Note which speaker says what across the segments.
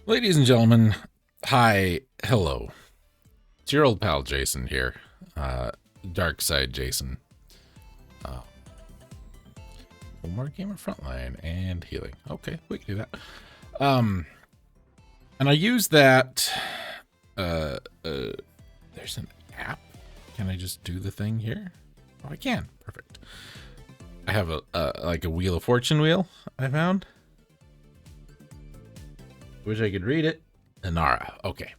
Speaker 1: Ladies and gentlemen, hi, hello. It's your old pal Jason here, DarkSideJason. One more gamer frontline and healing. Okay, we can do that. And I use that. There's an app. Can I just do the thing here? Oh, I can. Perfect. I have a like a Wheel of Fortune wheel I found. Wish I could read it. Inara. Okay.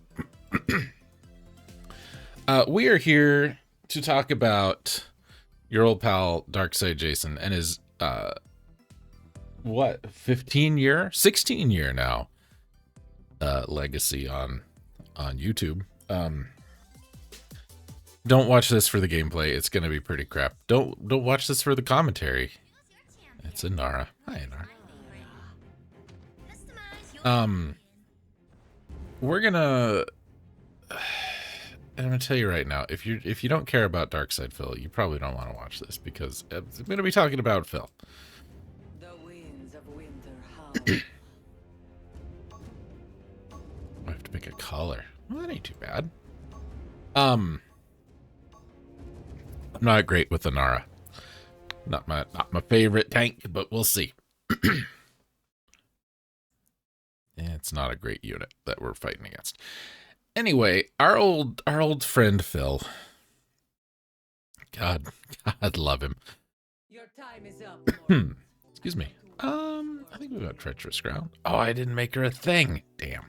Speaker 1: We are here to talk about your old pal DarkSideJason and his 16 year now legacy on YouTube. Don't watch this for the gameplay. It's gonna be pretty crap. Don't watch this for the commentary. It's Inara. Hi, Inara. We're gonna. I'm gonna tell you right now, if you don't care about DarkSydePhil, you probably don't want to watch this because I'm gonna be talking about Phil.
Speaker 2: The winds of winter howl.
Speaker 1: I have to pick a color. Well, that ain't too bad. I'm not great with Inara. Not my favorite tank, but we'll see. It's not a great unit that we're fighting against. Anyway, our old friend Phil. God love him.
Speaker 2: Your time is up.
Speaker 1: Excuse me. I think we got treacherous ground. Oh, I didn't make her a thing. Damn.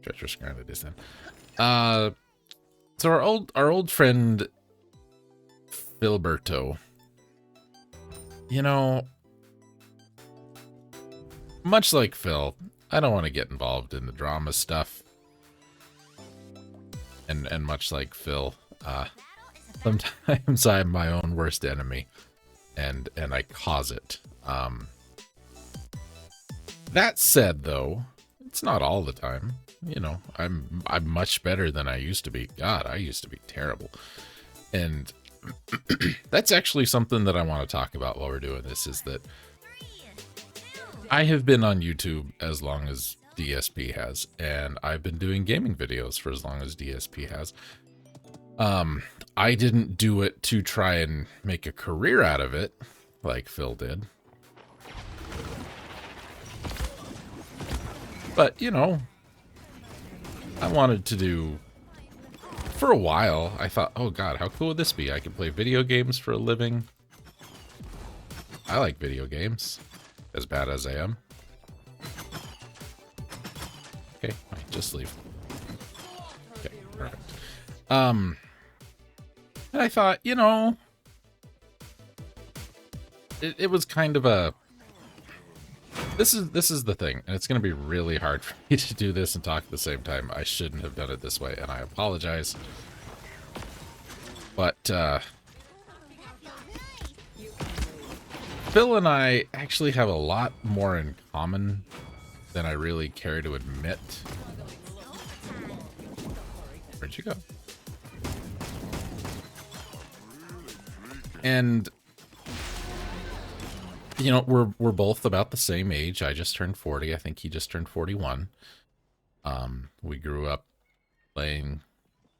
Speaker 1: Treacherous ground it is then. So our old friend Philberto. You know, much like Phil, I don't want to get involved in the drama stuff. And much like Phil, sometimes I'm my own worst enemy, and I cause it. That said, though, it's not all the time. You know, I'm much better than I used to be. God, I used to be terrible, and that's actually something that I want to talk about while we're doing this. Is that I have been on YouTube as long as DSP has, and I've been doing gaming videos for as long as DSP has. I didn't do it to try and make a career out of it like Phil did. But, you know, I wanted to do, for a while, I thought, oh god, how cool would this be? I could play video games for a living. I like video games, as bad as I am. Okay, fine, just leave. Okay, perfect. And I thought, you know, it was kind of a. This is the thing, and it's going to be really hard for me to do this and talk at the same time. I shouldn't have done it this way, and I apologize. But Phil and I actually have a lot more in common than I really care to admit. Where'd you go? And you know, we're both about the same age. I just turned 40. I think he just turned 41. We grew up playing,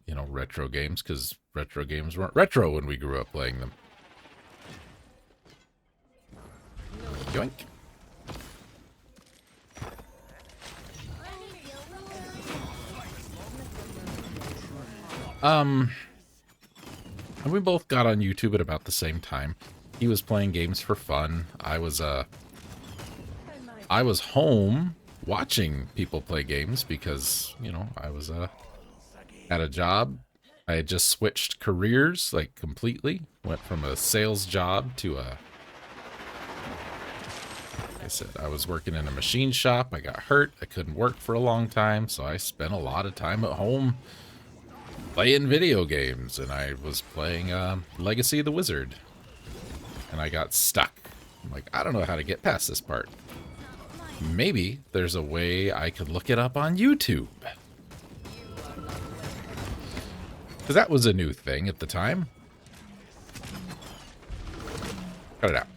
Speaker 1: you know, retro games because retro games weren't retro when we grew up playing them. Yoink. And we both got on YouTube at about the same time. He was playing games for fun. I was home watching people play games because, you know, I was had a job. I had just switched careers, like, completely. Went from a sales job to a, like I said, I was working in a machine shop. I got hurt. I couldn't work for a long time, so I spent a lot of time at home playing video games, and I was playing Legacy of the Wizard, and I got stuck. I'm like, I don't know how to get past this part. Maybe there's a way I could look it up on YouTube. Because that was a new thing at the time. Cut it out.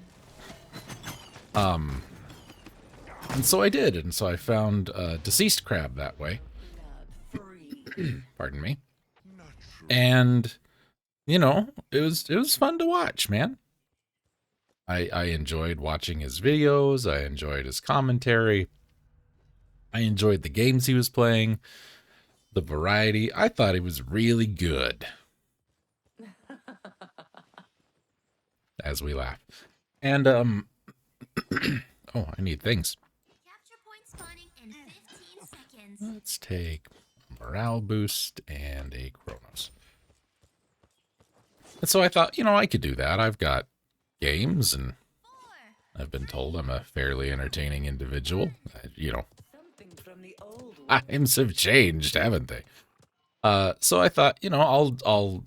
Speaker 1: And so I did, and so I found Deceased Crab that way. Pardon me. And, you know, it was fun to watch, man. I enjoyed watching his videos, I enjoyed his commentary, I enjoyed the games he was playing, the variety. I thought he was really good. As we laugh. And, oh, I need things.
Speaker 3: Capture point spawning in 15 seconds.
Speaker 1: Let's take a morale boost and a Chronos. And so I thought, you know, I could do that. I've got games, and I've been told I'm a fairly entertaining individual. You know,
Speaker 2: Something from the old
Speaker 1: times have changed, haven't they? So I thought, you know,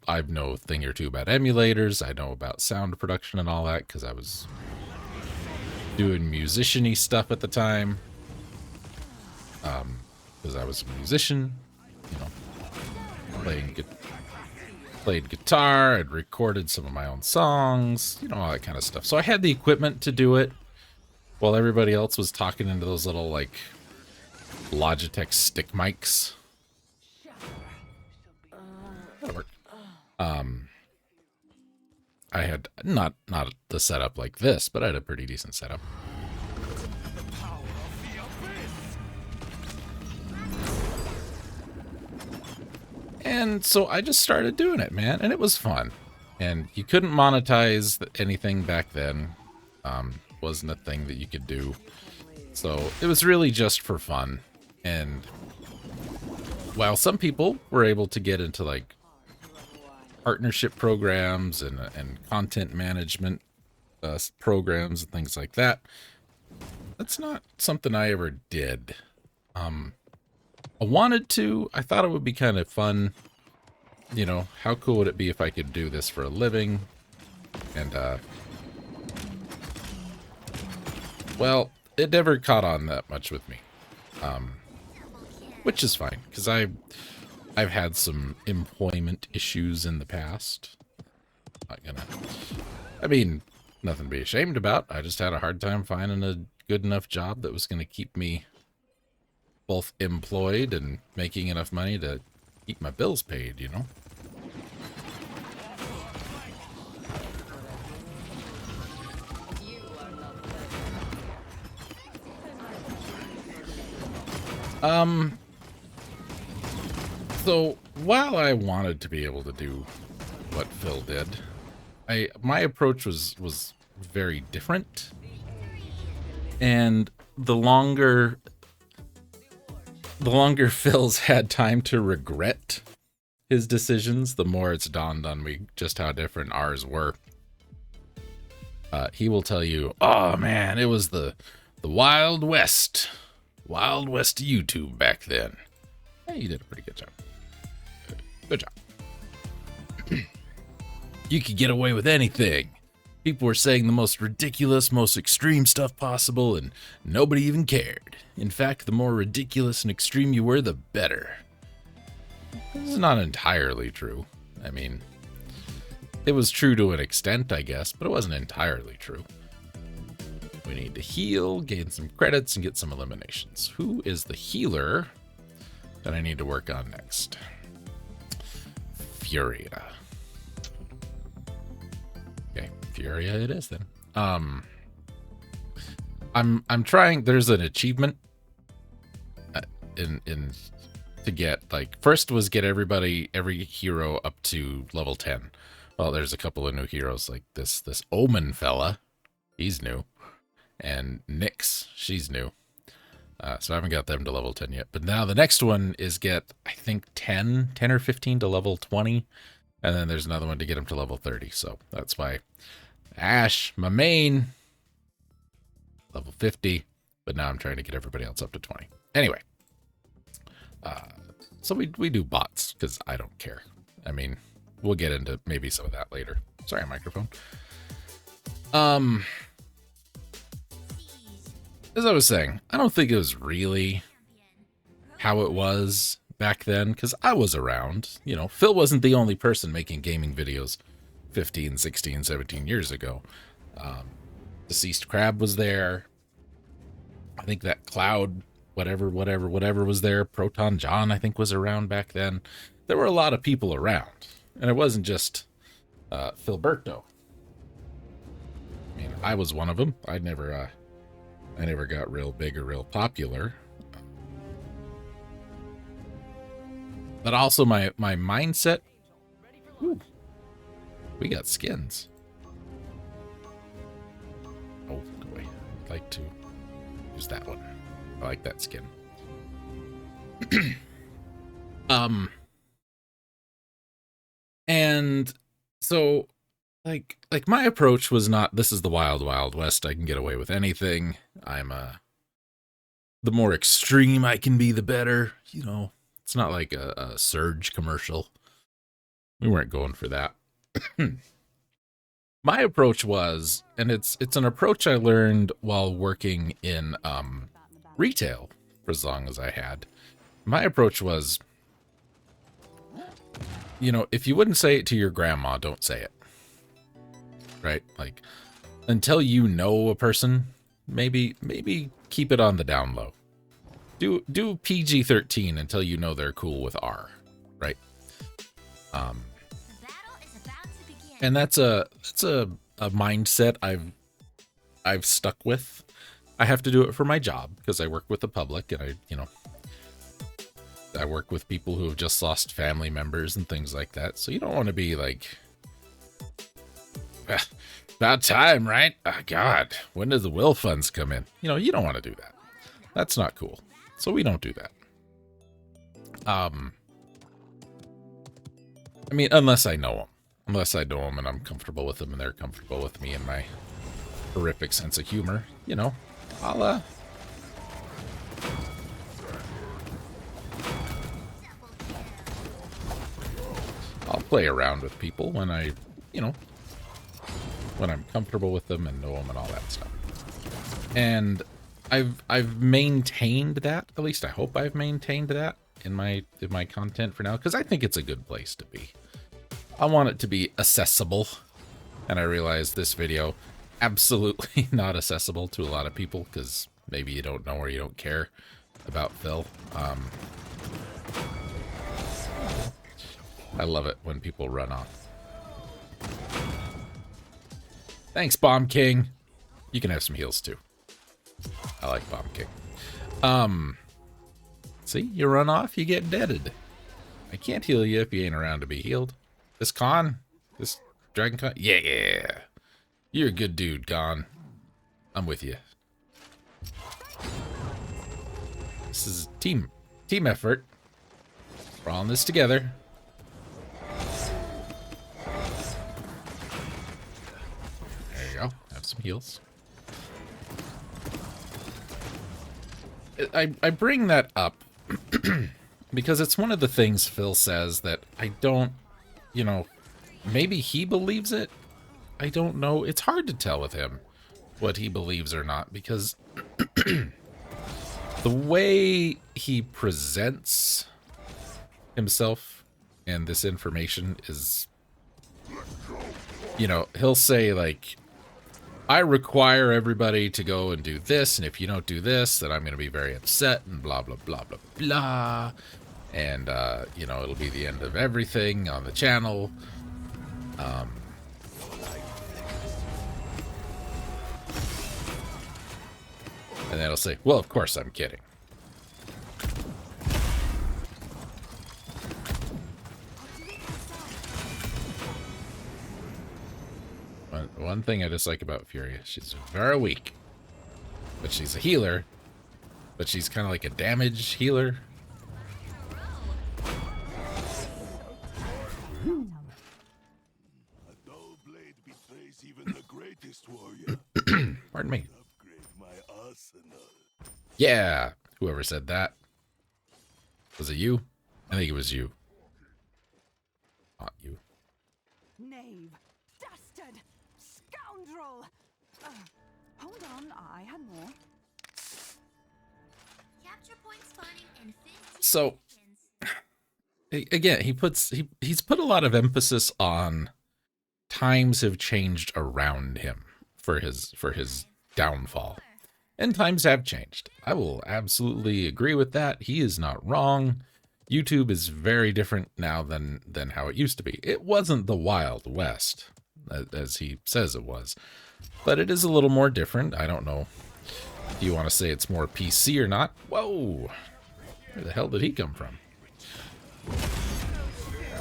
Speaker 1: I know a thing or two about emulators. I know about sound production and all that because I was doing musician-y stuff at the time. Because I was a musician, you know, played guitar, I'd recorded some of my own songs, you know, all that kind of stuff. So I had the equipment to do it while everybody else was talking into those little, like, Logitech stick mics. That'll work. I had not the setup like this, but I had a pretty decent setup. And so I just started doing it, man, and it was fun. And you couldn't monetize anything back then. Wasn't a thing that you could do. So it was really just for fun. And while some people were able to get into, like, partnership programs and content management programs and things like that, that's not something I ever did. I wanted to. I thought it would be kind of fun. You know, how cool would it be if I could do this for a living? And, well, it never caught on that much with me. Which is fine, because I've had some employment issues in the past. I mean, nothing to be ashamed about. I just had a hard time finding a good enough job that was going to keep me both employed and making enough money to keep my bills paid, you know? So while I wanted to be able to do what Phil did, my approach was very different. And the longer Phil's had time to regret his decisions, the more it's dawned on me just how different ours were. He will tell you, oh man, it was the Wild West YouTube back then. Hey, you did a pretty good job. Good job. You could get away with anything. People were saying the most ridiculous, most extreme stuff possible, and nobody even cared. In fact, the more ridiculous and extreme you were, the better. This is not entirely true. I mean, it was true to an extent, I guess, but it wasn't entirely true. We need to heal, gain some credits, and get some eliminations. Who is the healer that I need to work on next? Furia. Okay, Furia it is then. I'm trying. There's an achievement in to get, like, first was get every hero up to level 10. Well, there's a couple of new heroes, like this Omen fella, he's new, and Nyx, she's new. So I haven't got them to level 10 yet. But now the next one is get, I think, 10 or 15 to level 20. And then there's another one to get them to level 30. So that's why Ash, my main, level 50. But now I'm trying to get everybody else up to 20. Anyway. So we do bots because I don't care. I mean, we'll get into maybe some of that later. Sorry, microphone. As I was saying, I don't think it was really how it was back then, because I was around. You know, Phil wasn't the only person making gaming videos 15, 16, 17 years ago. Deceased Crab was there. I think that Cloud, whatever was there, Proton John, I think was around back then. There were a lot of people around, and it wasn't just Philberto. I mean, I was one of them. I never got real big or real popular. But also my mindset. Ooh, we got skins. Oh, go away. I'd like to use that one. I like that skin. And so like my approach was not, this is the wild, wild west. I can get away with anything. I'm the more extreme I can be, the better. You know, it's not like a Surge commercial. We weren't going for that. My approach was, and it's an approach I learned while working in retail for as long as I had. My approach was, you know, if you wouldn't say it to your grandma, don't say it. Right? Like, until you know a person, maybe keep it on the down low. Do PG-13 until you know they're cool with R, right? And that's a mindset I've stuck with. I have to do it for my job because I work with the public, and I work with people who have just lost family members and things like that. So you don't want to be like, about time, right? Oh, God, when does the will funds come in? You know, you don't want to do that. That's not cool. So we don't do that. I mean, unless I know them. Unless I know them and I'm comfortable with them and they're comfortable with me and my horrific sense of humor. You know, I'll play around with people when when I'm comfortable with them and know them and all that stuff. And I've maintained that. At least I hope I've maintained that in my content for now, because I think it's a good place to be. I want it to be accessible, and I realize this video absolutely not accessible to a lot of people because maybe you don't know or you don't care about Phil. I love it when people run off. Thanks, Bomb King. You can have some heals too. I like Bomb King. See, you run off, you get deaded. I can't heal you if you ain't around to be healed. This Dragon Con, yeah. You're a good dude, Gon. I'm with you. This is team effort. We're all in this together. There you go. Have some heals. I bring that up because it's one of the things Phil says that I don't, you know, maybe he believes it. I don't know. It's hard to tell with him what he believes or not, because the way he presents himself and this information is, you know, he'll say like, I require everybody to go and do this, and if you don't do this, then I'm going to be very upset, and blah, blah, blah, blah, blah. And, you know, it'll be the end of everything on the channel. And then he'll say, well, of course I'm kidding. One thing I dislike about Furia, she's very weak. But she's a healer. But she's kind of like a damage healer.
Speaker 4: A dull blade betrays even the greatest warrior.
Speaker 1: Pardon me.
Speaker 4: Upgrade my arsenal.
Speaker 1: Yeah, whoever said that. Was it you? I think it was you. Not you.
Speaker 2: Knave, dastard, scoundrel. Hold on, I had more.
Speaker 3: Capture point spawning in 15
Speaker 1: So,
Speaker 3: seconds.
Speaker 1: again, he's put a lot of emphasis on times have changed around him for his downfall. And times have changed. I will absolutely agree with that. He is not wrong. YouTube is very different now than how it used to be. It wasn't the Wild West, as he says it was, but it is a little more different. I don't know if you want to say it's more PC or not. Whoa! Where the hell did he come from?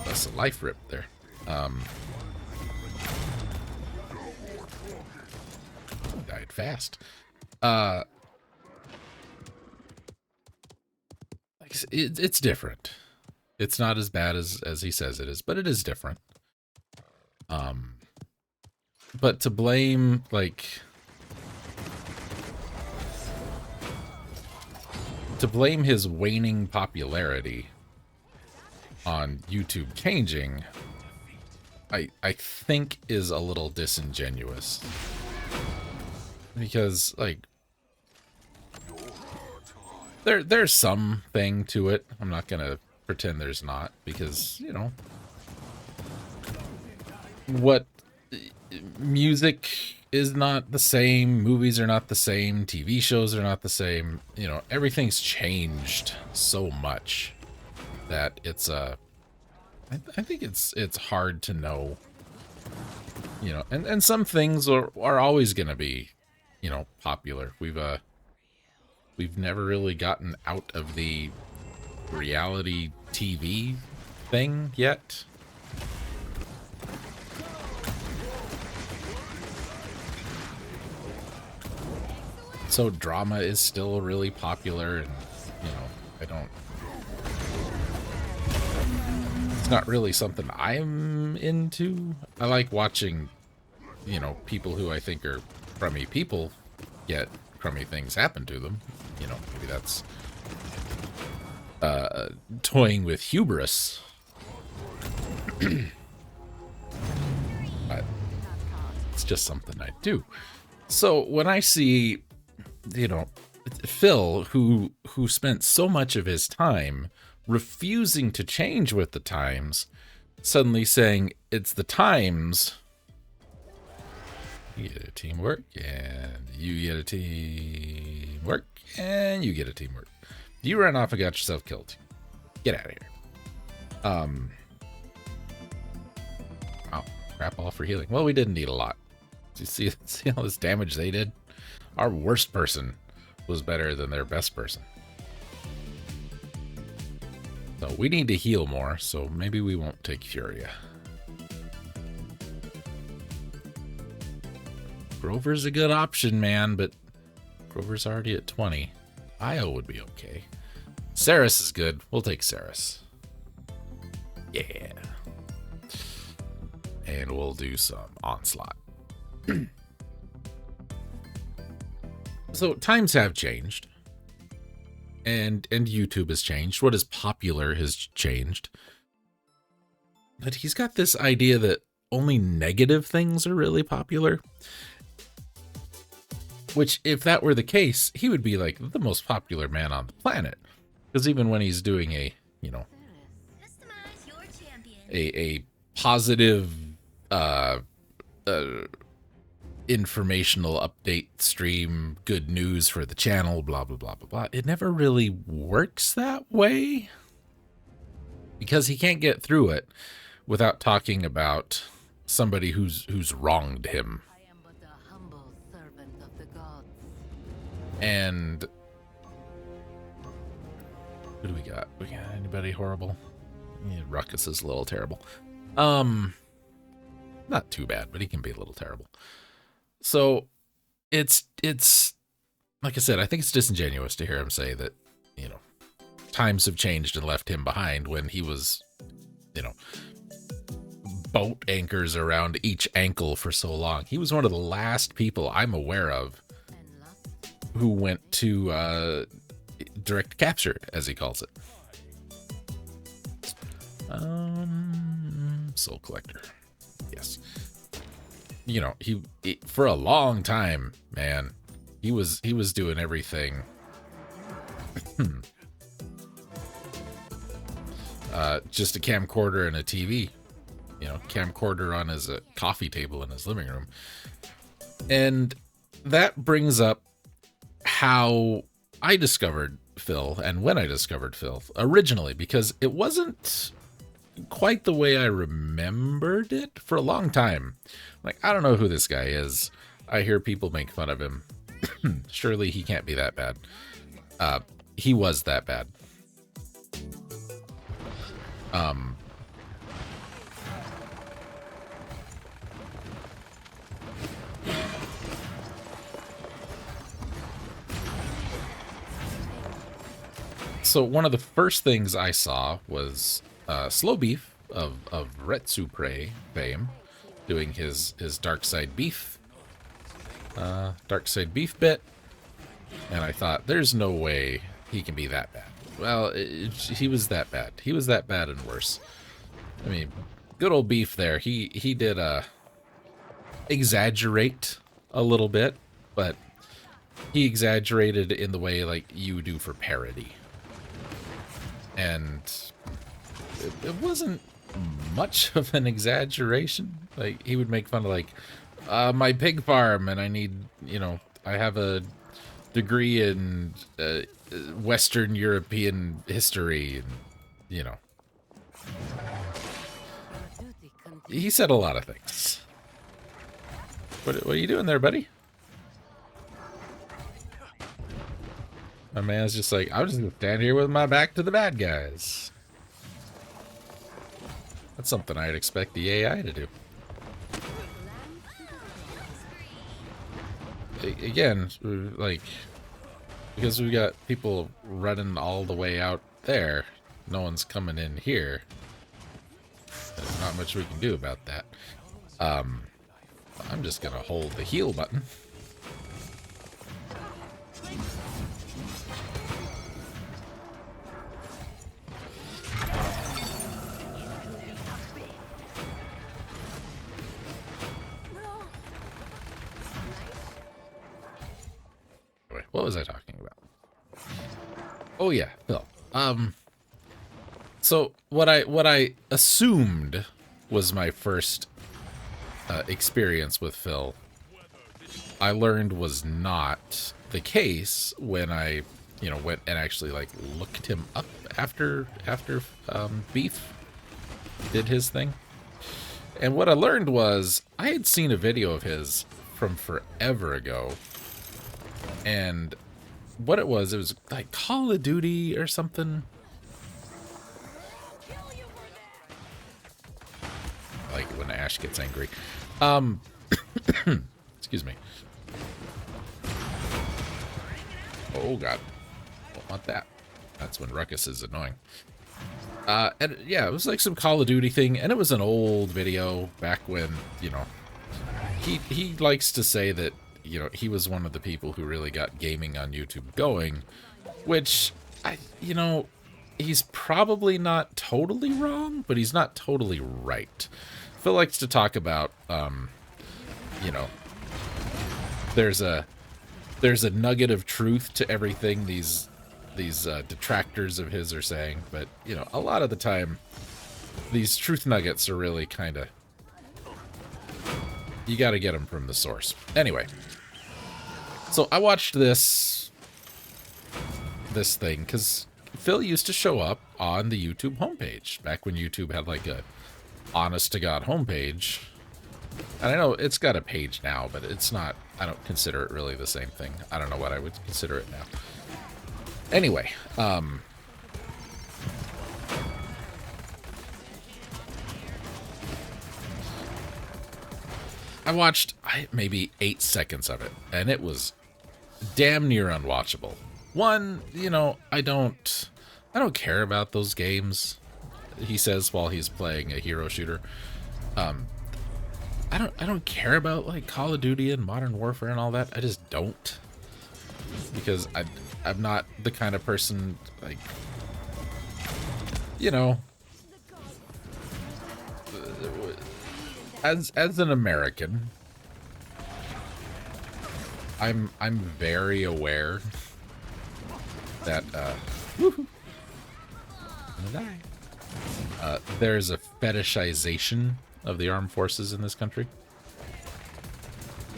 Speaker 1: That's a life rip there. Died fast. It's different. It's not as bad as he says it is, but it is different. But to blame, like, to blame his waning popularity on YouTube changing, I think is a little disingenuous. Because, like, there's something to it. I'm not gonna pretend there's not, because, you know, what music is not the same, movies are not the same, TV shows are not the same, you know, everything's changed so much that it's I think it's hard to know, you know, and some things are always gonna be, you know, popular. We've never really gotten out of the reality TV thing yet. So drama is still really popular, and, you know, it's not really something I'm into. I like watching, you know, people who I think are crummy people yet crummy things happen to them. You know, maybe that's toying with hubris. But it's just something I do. So when I see, you know, Phil, who spent so much of his time refusing to change with the times, suddenly saying it's the times, you get a teamwork, and you get a teamwork, and you get a teamwork. You ran off and got yourself killed. Get out of here. Wow, crap all for healing. Well, we didn't need a lot. Did you see all this damage they did? Our worst person was better than their best person. So we need to heal more, so maybe we won't take Furia. Grover's a good option, man, but Grover's already at 20. Io would be okay. Saris is good. We'll take Saris. Yeah. And we'll do some Onslaught. So times have changed. And YouTube has changed. What is popular has changed. But he's got this idea that only negative things are really popular. Which, if that were the case, he would be like the most popular man on the planet. Because even when he's doing a, you know, a positive informational update stream, good news for the channel, blah, blah, blah, blah, blah, it never really works that way. Because he can't get through it without talking about somebody who's wronged him. And who do we got? We got anybody horrible? Yeah, Ruckus is a little terrible. Not too bad, but he can be a little terrible. So it's like I said, I think it's disingenuous to hear him say that, you know, times have changed and left him behind when he was, you know, boat anchors around each ankle for so long. He was one of the last people I'm aware of who went to direct capture, as he calls it. Soul Collector. Yes. You know, he for a long time, man, he was doing everything. Just a camcorder and a TV. You know, camcorder on his coffee table in his living room. And that brings up how I discovered Phil and when I discovered Phil originally, because it wasn't quite the way I remembered it for a long time. Like, I don't know who this guy is. I hear people make fun of him. Surely he can't be that bad. He was that bad. So one of the first things I saw was Slow Beef of Retsupre fame doing his DarkSydePhil DarkSydePhil bit, and I thought, there's no way he can be that bad. Well, he was that bad. He was that bad and worse. I mean, good old Beef there. He did exaggerate a little bit, but he exaggerated in the way like you do for parody. And it wasn't much of an exaggeration. Like, he would make fun of, like, my pig farm, and I need, you know, I have a degree in Western European history, and, you know. He said a lot of things. What are you doing there, buddy? My man's just like, I'm just gonna stand here with my back to the bad guys. That's something I'd expect the AI to do. Again, like, because we got people running all the way out there, no one's coming in here. There's not much we can do about that. I'm just gonna hold the heal button. What was I talking about? Oh yeah, Phil. So what I assumed was my first experience with Phil, I learned was not the case when I, you know, went and actually like looked him up after Beef did his thing. And what I learned was I had seen a video of his from forever ago. And what it was like Call of Duty or something. I like it when Ash gets angry. Excuse me. Oh god. Don't want that. That's when Ruckus is annoying. And yeah, it was like some Call of Duty thing, and it was an old video back when, you know, he likes to say that, you know, he was one of the people who really got gaming on YouTube going, which, you know, he's probably not totally wrong, but he's not totally right. Phil likes to talk about, you know, there's a nugget of truth to everything these detractors of his are saying, but, you know, a lot of the time, these truth nuggets are really kind of, you got to get them from the source. Anyway. So I watched this thing because Phil used to show up on the YouTube homepage back when YouTube had like a honest to God homepage. And I know it's got a page now, but it's not, I don't consider it really the same thing. I don't know what I would consider it now. Anyway, I watched maybe 8 seconds of it, and it was damn near unwatchable. One, you know, I don't care about those games, he says while he's playing a hero shooter. I don't care about like Call of Duty and Modern Warfare and all that. I just don't, because I'm not the kind of person, like, you know, as an American, I'm very aware that there's a fetishization of the armed forces in this country,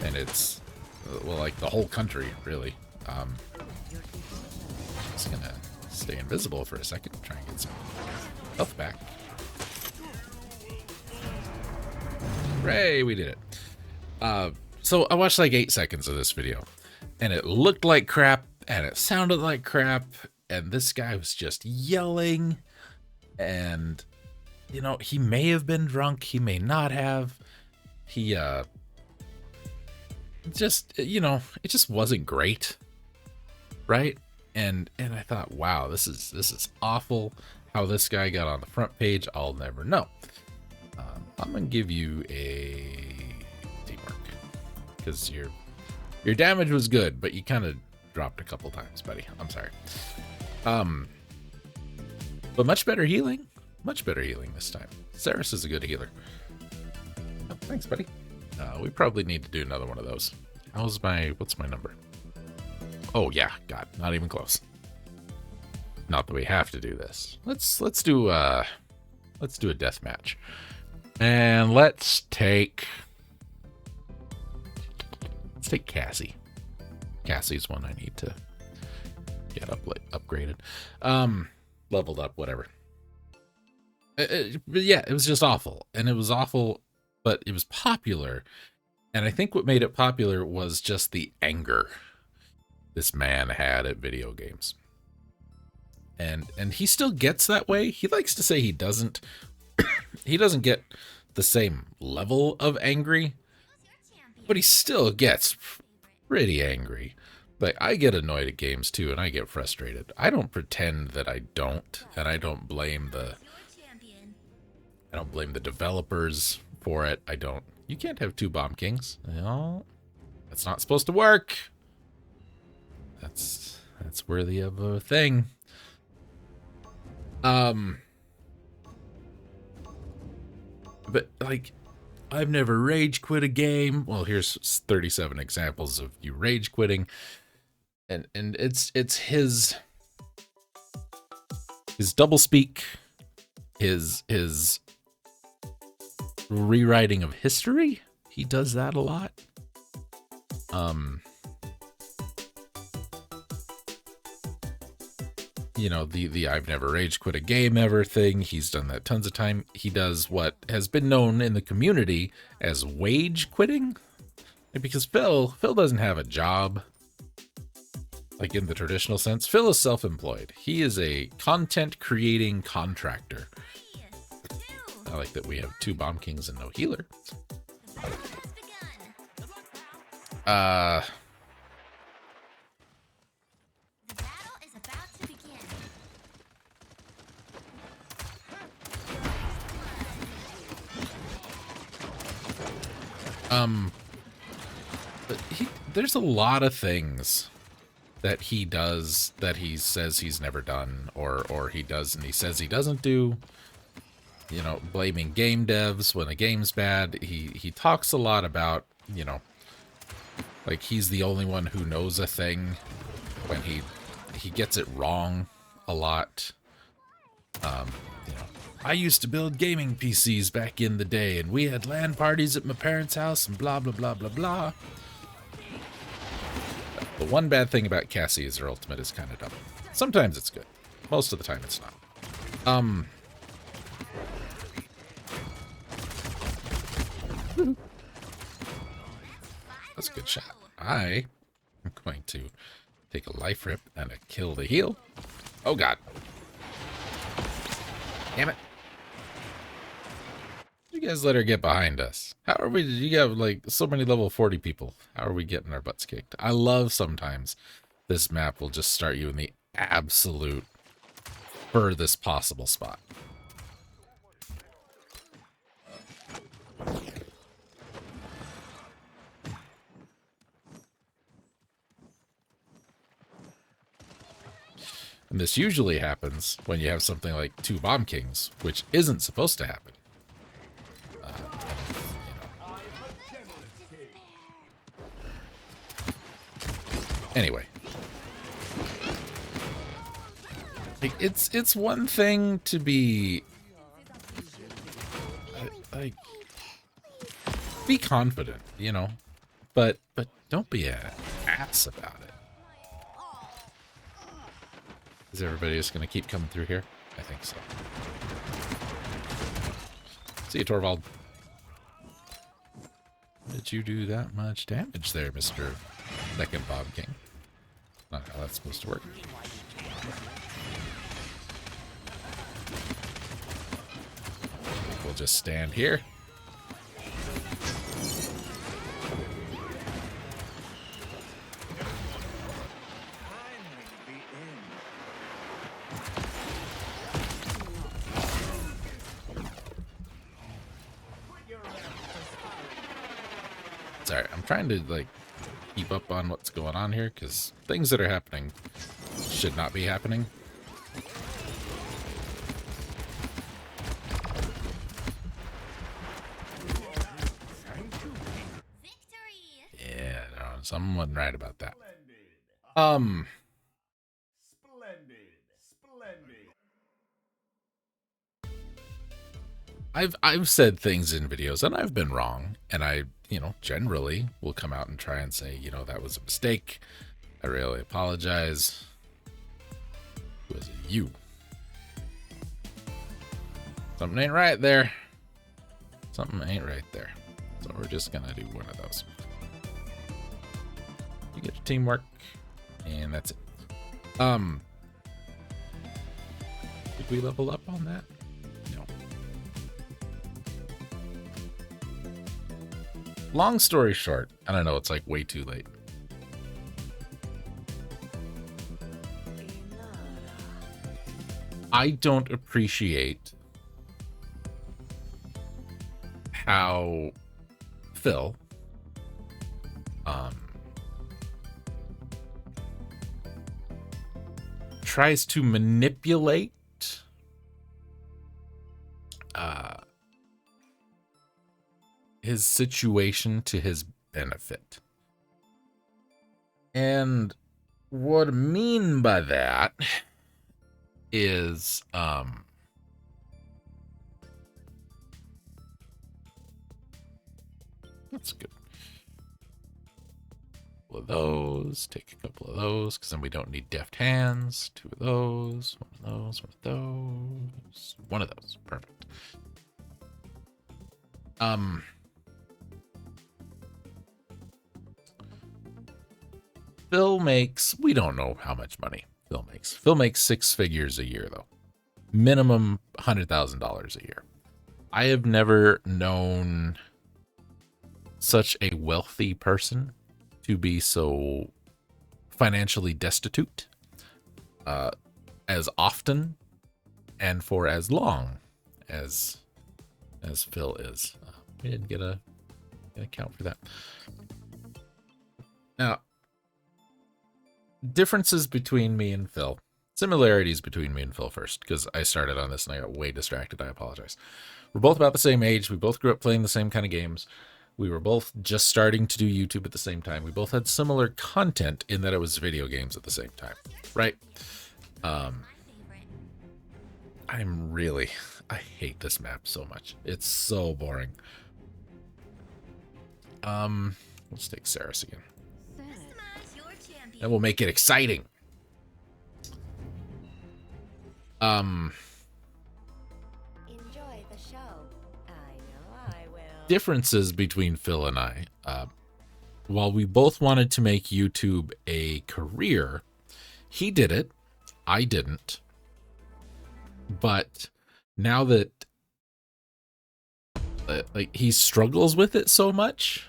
Speaker 1: and it's, well, like the whole country really. Just gonna stay invisible for a second, try and get some health back. Hooray, we did it. So I watched like 8 seconds of this video, and it looked like crap, and it sounded like crap, and this guy was just yelling, and, you know, he may have been drunk, he may not have. He, just, you know, it just wasn't great, right? And I thought, wow, this is awful. How this guy got on the front page, I'll never know. I'm gonna give you a teamwork, because your damage was good, but you kind of dropped a couple times, buddy. I'm sorry. But much better healing this time. Saris is a good healer. Oh, thanks, buddy. We probably need to do another one of those. What's my number? Oh yeah, God, not even close. Not that we have to do this. Let's do a death match. And let's take Cassie. Cassie's one I need to get upgraded. Leveled up, whatever. But yeah, it was just awful. And it was awful, but it was popular. And I think what made it popular was just the anger this man had at video games. And he still gets that way. He likes to say he doesn't. He doesn't get the same level of angry, but he still gets pretty angry. Like, I get annoyed at games too, and I get frustrated. I don't pretend that I don't, and I don't blame the developers for it. You can't have 2 Bomb Kings. No, that's not supposed to work. That's worthy of a thing. But, like, I've never rage quit a game. Well, here's 37 examples of you rage quitting. And it's his doublespeak, his rewriting of history. He does that a lot. You know, the I've never rage quit a game ever thing. He's done that tons of time. He does what has been known in the community as wage quitting. Because Phil doesn't have a job, like in the traditional sense. Phil is self-employed. He is a content creating contractor. I like that we have 2 Bomb Kings and no healer. But there's a lot of things that he does that he says he's never done, or he does and he says he doesn't do. You know, blaming game devs when a game's bad. He talks a lot about, you know, like he's the only one who knows a thing when he gets it wrong a lot. You know, I used to build gaming PCs back in the day, and we had LAN parties at my parents' house and blah, blah, blah, blah, blah. The one bad thing about Cassie is her ultimate is kind of dumb. Sometimes it's good. Most of the time it's not. That's a good shot. I am going to take a life rip and a kill to heal. Oh god. Damn it. You guys let her get behind us. How are we? You have like so many level 40 people. How are we getting our butts kicked? I love sometimes this map will just start you in the absolute furthest possible spot. And this usually happens when you have something like 2 Bomb Kings, which isn't supposed to happen. Anyway. Like, it's one thing to be... like... be confident, you know? But don't be an ass about it. Is everybody just going to keep coming through here? I think so. See you, Torvald. Did you do that much damage there, Mr. Second Bob King? Not how that's supposed to work. We'll just stand here. Sorry, I'm trying to like keep up on what's going on here because things that are happening should not be happening. Yeah, no, someone wasn't right about that. I've said things in videos and I've been wrong, and I, you know, generally will come out and try and say, you know, that was a mistake. I really apologize. It was a you. Something ain't right there. Something ain't right there. So we're just gonna do one of those. You get your teamwork, and that's it. Did we level up on that? No. Long story short, I don't know, it's like way too late. I don't appreciate how Phil tries to manipulate his situation to his benefit. And what I mean by that is that's good. A couple of those, take a couple of those, because then we don't need deft hands. Two of those, one of those, one of those, one of those. Perfect. Phil makes, we don't know how much money Phil makes. Phil makes 6 figures a year, though. Minimum $100,000 a year. I have never known such a wealthy person to be so financially destitute as often and for as long as Phil is. We didn't get a count for that. Now, differences between me and Phil. Similarities between me and Phil first, because I started on this and I got way distracted. I apologize. We're both about the same age. We both grew up playing the same kind of games. We were both just starting to do YouTube at the same time. We both had similar content in that it was video games at the same time, right? I hate this map so much. It's so boring. Let's take Saris again. That will make it exciting.
Speaker 3: Enjoy the show. I know I will.
Speaker 1: Differences between Phil and I. While we both wanted to make YouTube a career, he did it. I didn't. But now that like he struggles with it so much,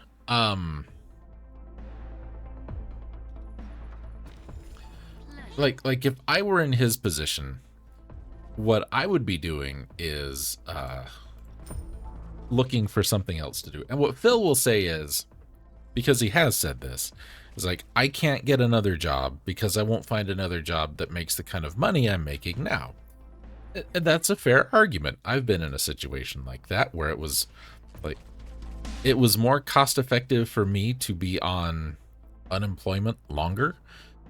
Speaker 1: like if I were in his position, what I would be doing is looking for something else to do. And what Phil will say is, because he has said this, is like, I can't get another job because I won't find another job that makes the kind of money I'm making now. And that's a fair argument. I've been in a situation like that where it was like, it was more cost effective for me to be on unemployment longer,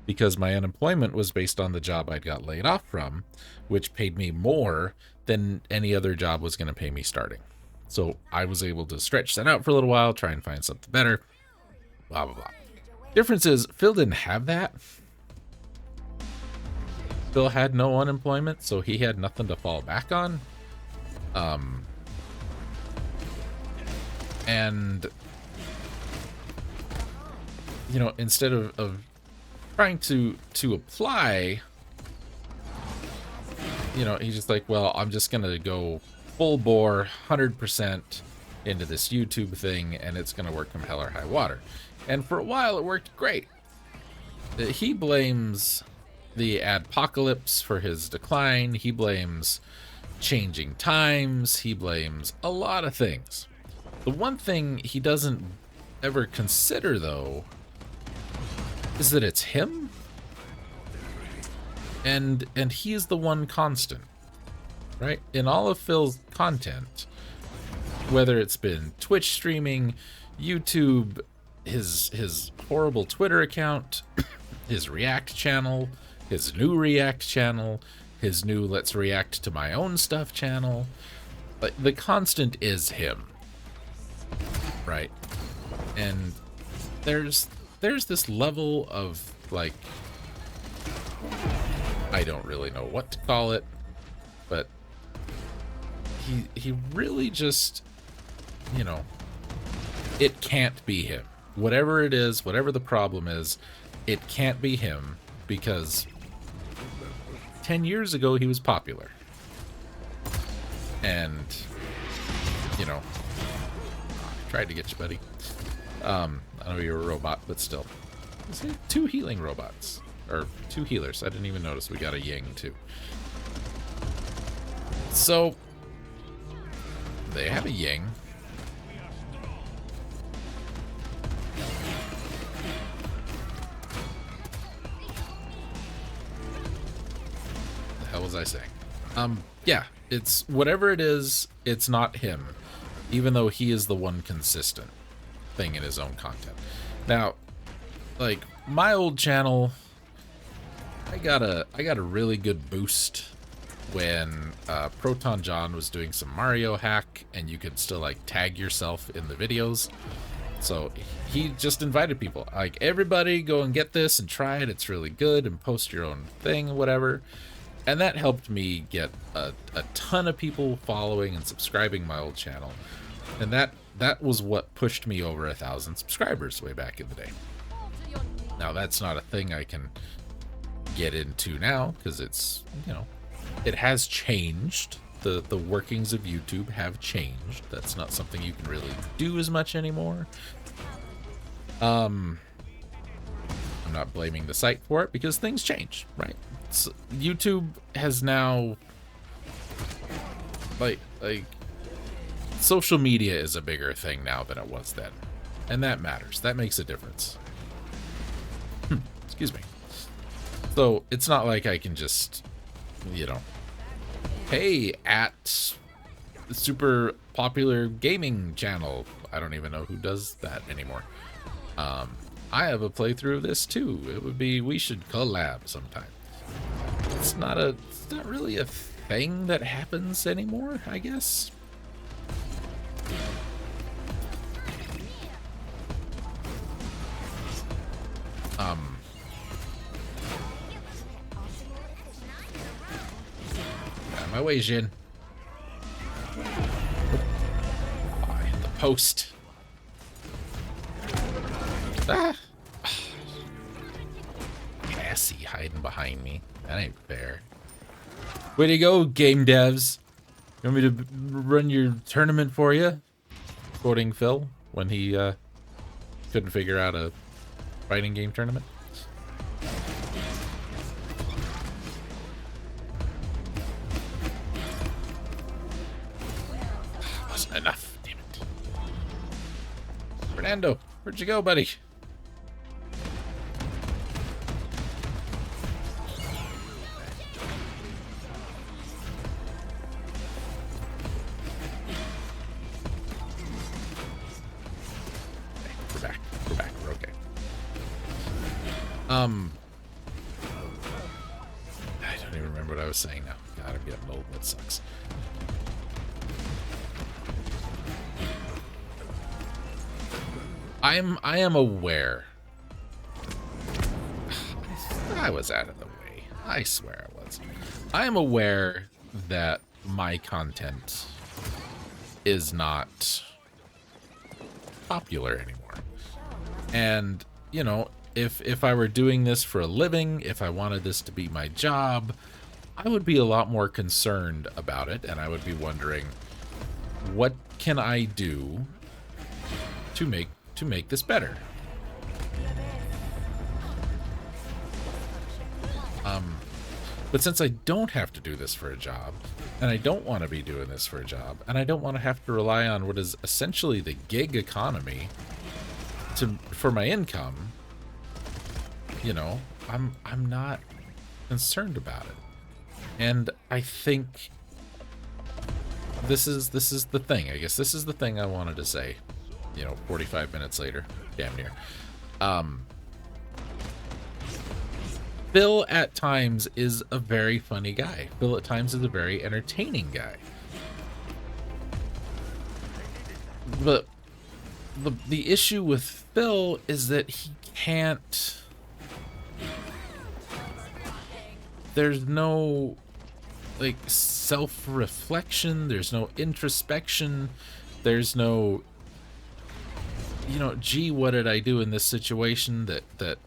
Speaker 1: because my unemployment was based on the job I'd got laid off from, which paid me more than any other job was going to pay me starting. So I was able to stretch that out for a little while, try and find something better, blah, blah, blah. Difference is, Phil didn't have that. Phil had no unemployment, so he had nothing to fall back on. And you know, instead of trying to apply, you know, he's just like, well, I'm just gonna go full bore 100% into this YouTube thing, and it's gonna work from hell or high water. And for a while it worked great. He blames the adpocalypse for his decline. He blames changing times. He blames a lot of things. The one thing he doesn't ever consider, though, is that it's him, and he is the one constant, right? In all of Phil's content, whether it's been Twitch streaming, YouTube, his horrible Twitter account, his React channel, his new React channel, his new Let's React to My Own Stuff channel, like, the constant is him, right? And there's this level of, like, I don't really know what to call it, but he really just, you know, it can't be him. Whatever it is, whatever the problem is, it can't be him, because 10 years ago he was popular. And, you know, I tried to get you, buddy. I know you're a robot, but still. Is it 2 healing robots? Or 2 healers. I didn't even notice we got a Yang too. So, they have a Yang. The hell was I saying? Yeah, it's whatever it is, it's not him. Even though he is the one consistent thing in his own content. Now, like, my old channel, I got a really good boost when Proton John was doing some Mario hack, and you could still, like, tag yourself in the videos. So he just invited people, like, everybody go and get this and try it, it's really good, and post your own thing, whatever. And that helped me get a ton of people following and subscribing my old channel. And that was what pushed me over 1,000 subscribers way back in the day. Now, that's not a thing I can get into now, because it's, you know, it has changed. The workings of YouTube have changed. That's not something you can really do as much anymore. I'm not blaming the site for it, because things change, right? So YouTube has now, like social media is a bigger thing now than it was then, and that matters. That makes a difference. Excuse me. So it's not like I can just, you know, hey, at super popular gaming channel, I don't even know who does that anymore, I have a playthrough of this too. It would be, we should collab sometime. It's not really a thing that happens anymore, I guess. Out of my way, Jin. Oh, I hit the post. Ah! Cassie hiding behind me. That ain't fair. Way to go, game devs. You want me to run your tournament for you? Quoting Phil when he couldn't figure out a fighting game tournament. Wasn't enough, damn it. Fernando, where'd you go, buddy? We're okay. I don't even remember what I was saying now. God, I'm getting old. That sucks. I am aware. I was out of the way. I swear I was. was. I am aware that my content is not popular anymore. And, you know, if I were doing this for a living, if I wanted this to be my job, I would be a lot more concerned about it, and I would be wondering, what can I do to make this better? But since I don't have to do this for a job, and I don't want to be doing this for a job, and I don't want to have to rely on what is essentially the gig economy for my income, you know, I'm not concerned about it. And I think this is the thing. I guess this is the thing I wanted to say. You know, 45 minutes later, damn near. Phil at times is a very funny guy. Phil at times is a very entertaining guy. But the issue with Phil is that he can't... There's no, like, self-reflection. There's no introspection. There's no, you know, gee, what did I do in this situation that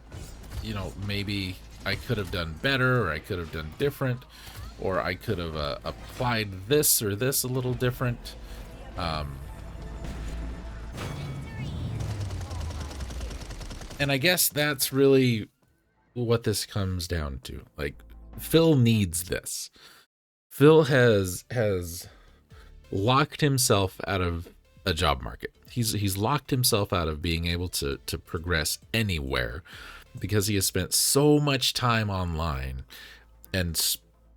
Speaker 1: you know, maybe I could have done better, or I could have done different, or I could have applied this or this a little different. And I guess that's really what this comes down to. Like, Phil needs this. Phil has locked himself out of a job market. He's locked himself out of being able to progress anywhere, because he has spent so much time online and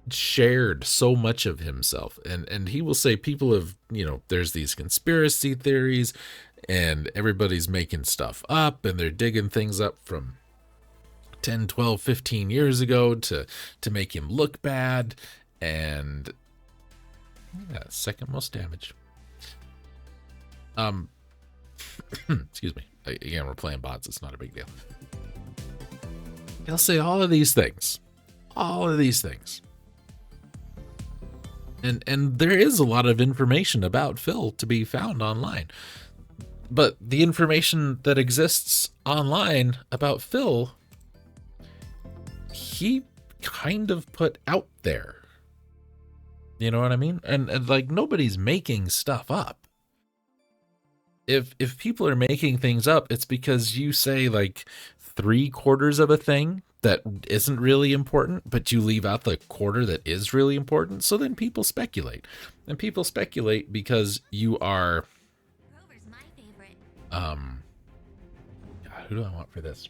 Speaker 1: shared so much of himself. And he will say people have, you know, there's these conspiracy theories and everybody's making stuff up and they're digging things up from 10, 12, 15 years ago to make him look bad. And yeah, second most damage. Excuse me. Again, we're playing bots. It's not a big deal. He'll say all of these things. And there is a lot of information about Phil to be found online. But the information that exists online about Phil, he kind of put out there. You know what I mean? And like, nobody's making stuff up. If people are making things up, it's because you say like 3/4 of a thing that isn't really important, but you leave out the quarter that is really important. So then people speculate. And people speculate because you are...
Speaker 3: Grover's my favorite.
Speaker 1: God, who do I want for this?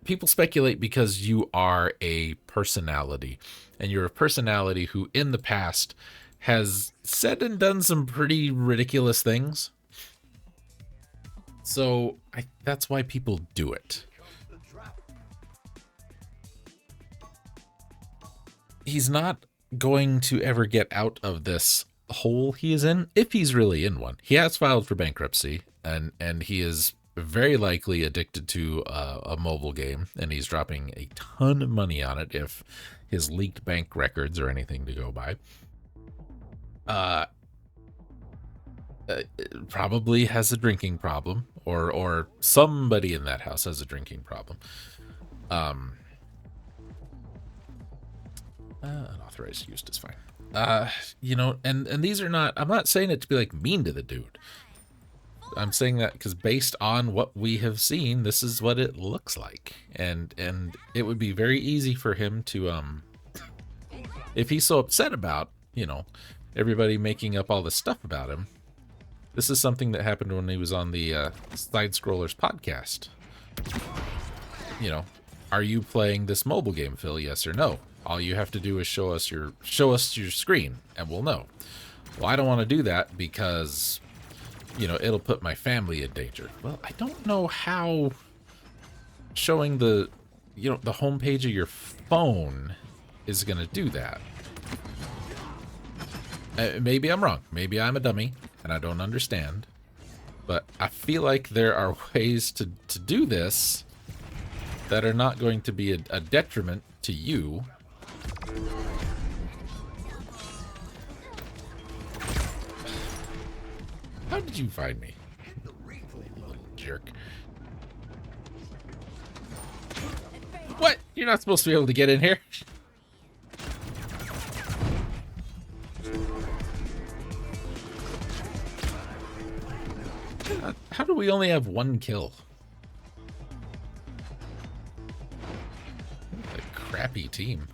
Speaker 1: People speculate because you are a personality. And you're a personality who in the past has said and done some pretty ridiculous things. So that's why people do it. He's not going to ever get out of this hole he is in, if he's really in one. He has filed for bankruptcy, and he is very likely addicted to a mobile game, and he's dropping a ton of money on it if his leaked bank records are anything to go by. Probably has a drinking problem, or somebody in that house has a drinking problem. Unauthorized use is fine. You know, and these are not, I'm not saying it to be like mean to the dude. I'm saying that because based on what we have seen, this is what it looks like. And it would be very easy for him to, if he's so upset about, you know, everybody making up all this stuff about him. This is something that happened when he was on the Side Scrollers podcast. You know, are you playing this mobile game, Phil? Yes or no? All you have to do is show us your screen, and we'll know. Well, I don't want to do that because, you know, it'll put my family in danger. Well, I don't know how showing the, you know, the homepage of your phone is going to do that. Maybe I'm wrong. Maybe I'm a dummy and I don't understand. But I feel like there are ways to do this that are not going to be a detriment to you. How did you find me? Little jerk. What? You're not supposed to be able to get in here? How do we only have one kill? What a crappy team.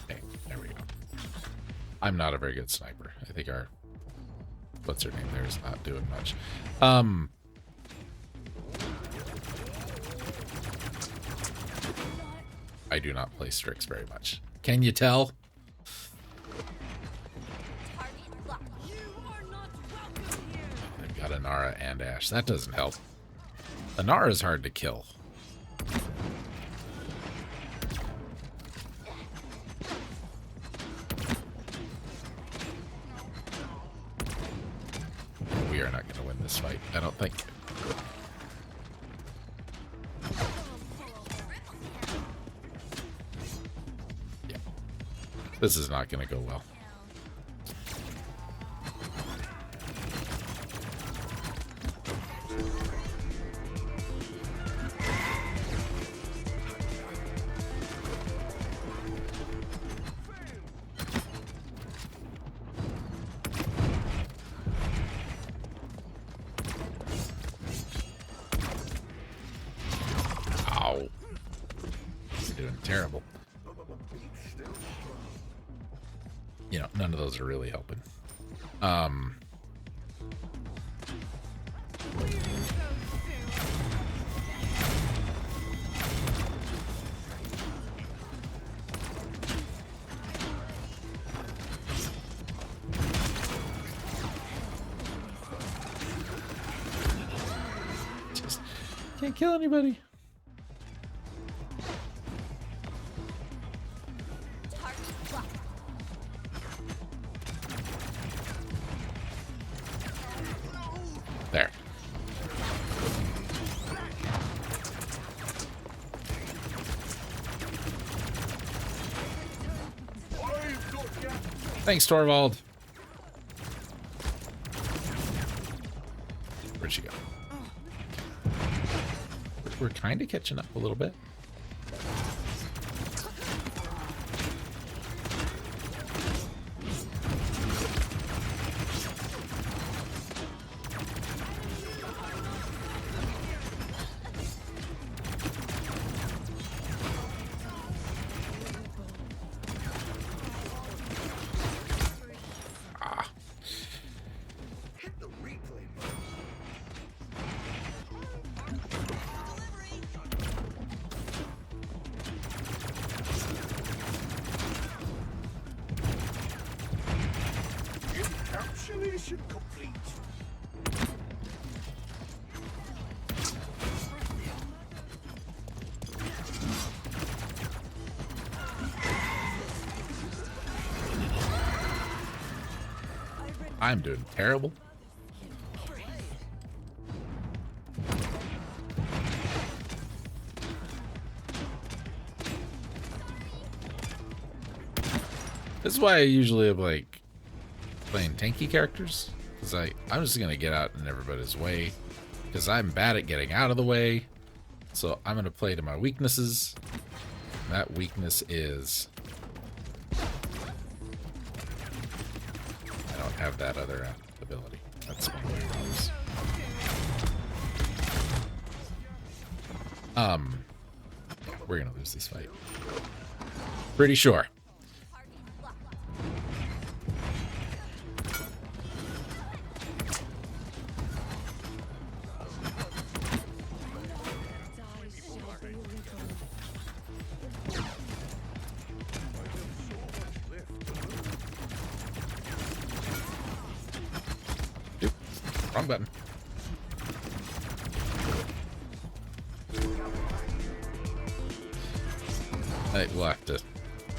Speaker 1: Okay, there we go. I'm not a very good sniper. I think our... what's her name there is not doing much. I do not play Strix very much. Can you tell? I've got Anara and Ash. That doesn't help. Anara is hard to kill. We are not going to win this fight, I don't think. This is not going to go well. Ow. You're doing terrible. You know, none of those are really helping. Just can't kill anybody. There. Thanks, Torvald. Where'd she go? We're kind of catching up a little bit.
Speaker 4: Mission complete.
Speaker 1: I'm doing terrible. This is why I usually have like playing tanky characters, because I'm just gonna get out in everybody's way because I'm bad at getting out of the way. So I'm gonna play to my weaknesses. And that weakness is I don't have that other ability. That's one of my problems. We're gonna lose this fight. Pretty sure. Wrong button. Hey, we'll have to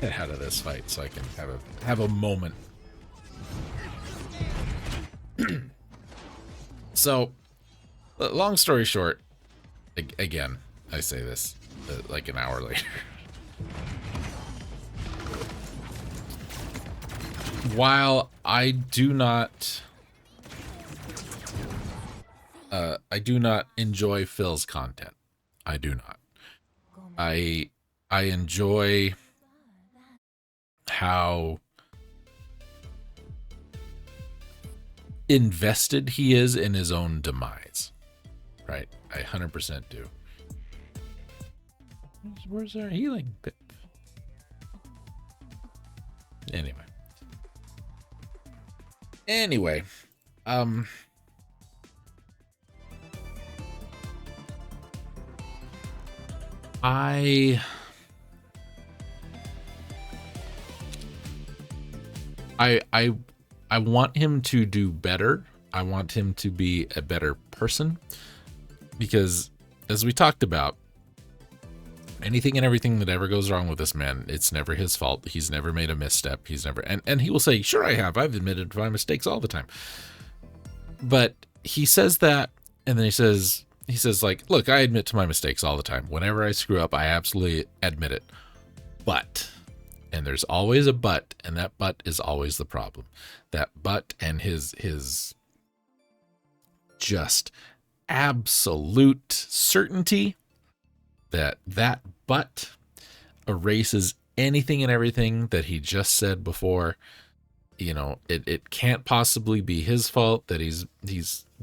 Speaker 1: get out of this fight so I can have a moment. So, long story short, again, I say this like an hour later. While I do not enjoy Phil's content. I do not. I enjoy how invested he is in his own demise. Right? I 100% do. Where's our healing pip? Anyway, I want him to do better. I want him to be a better person, because as we talked about, anything and everything that ever goes wrong with this man, it's never his fault. He's never made a misstep. He's never, and he will say, sure I have. I've admitted to my mistakes all the time. But he says that, and then he says like, look, I admit to my mistakes all the time. Whenever I screw up, I absolutely admit it. But, and there's always a but, and that but is always the problem. That but and his just absolute certainty that but erases anything and everything that he just said before. You know, it can't possibly be his fault that he's